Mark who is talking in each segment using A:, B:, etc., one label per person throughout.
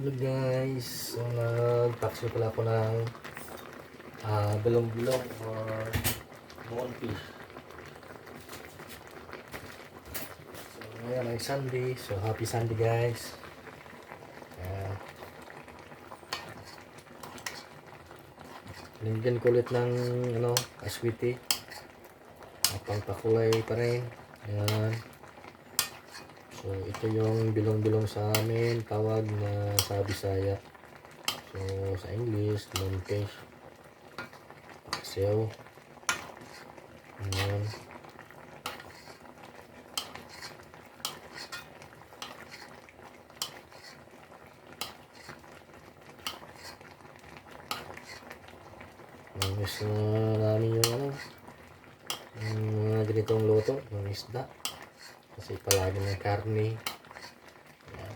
A: Hello guys, so nag-packship pala ako ng bilong-bilong or moonfish. So ngayon ay Sunday, so happy Sunday guys. Lindian ko ulit ng aswiti, pangpakulay pa rin. Ayan. So ito yung bilong-bilong sa amin, tawag na sa Bisaya. So sa English, moonfish. Paksiw. Ayan. Miss na namin yung mga ganitong luto, yung isda. Kasi palagi ng karne. Ayan.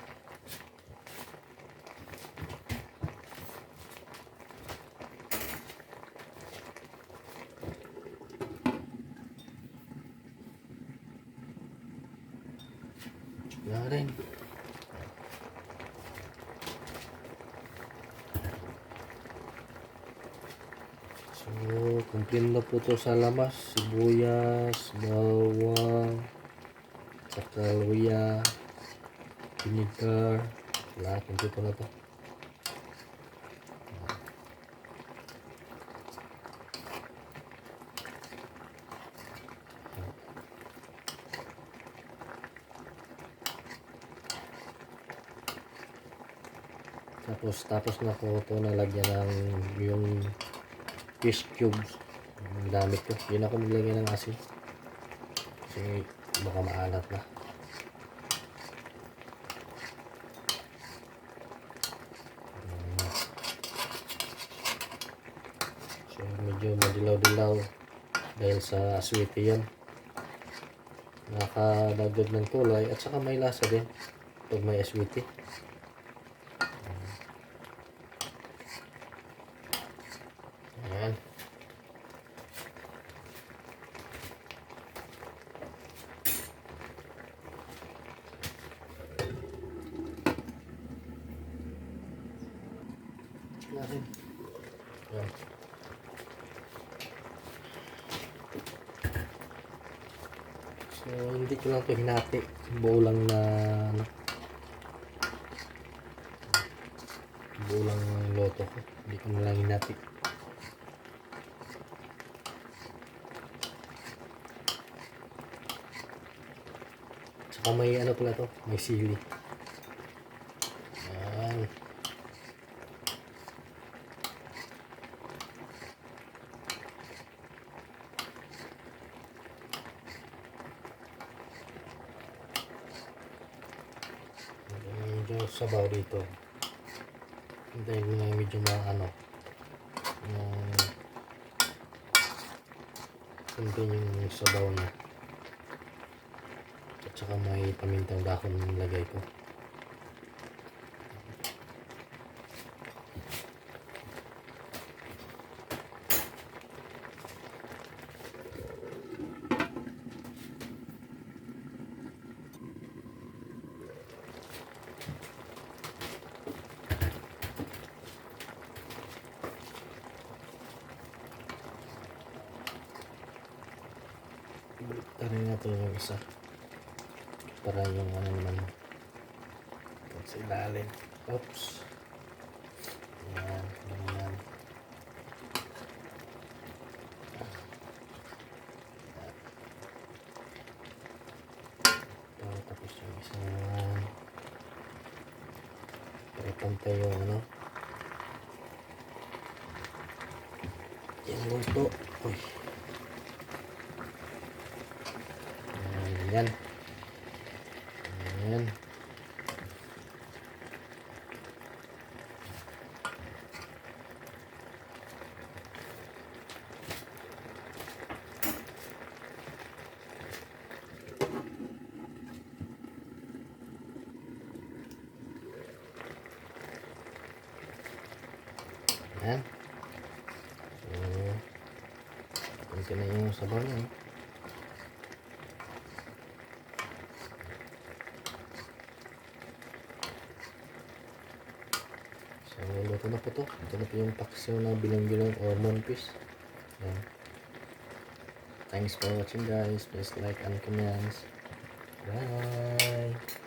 A: Wala rin. So, kumplin na po ito sa lamas. Sibuyas, bawang, saka luya, vinegar. Wala, kumpleto na ito. Tapos na ko ito nalagyan ng yung fish cubes. Yung gamit ko. Yun ako maglagay ng asin. Kasi baka maalat na. So medyo madilaw-dilaw dahil sa aswiti yan. Nakadagdag ng kulay at saka may lasa din pag may aswiti. Ayan. Ayan. Ayan. So hindi ko lang ito hinati. Buo lang na buo lang loto ko. Hindi ko na lang hinati. Saka may pala to, may sili. Ayan. Medyo sabaw dito. Hintayin mo na medyo kunti yung sabaw niya. At saka may pamintang dahon nilagay ko. Tarin na ito yung isa para yung naman sa ilalim. Oops. Ayan, ayan. Tapos yung isa naman para pantay yung yung luto. Uy. Ayan. Ayan. Ayan. So, kunti na yung sabaw niya. So, luto na po to. Ito na po yung paksiw na bilong-bilong or monfish. Yan. Thanks for watching guys. Please like and comments. Bye!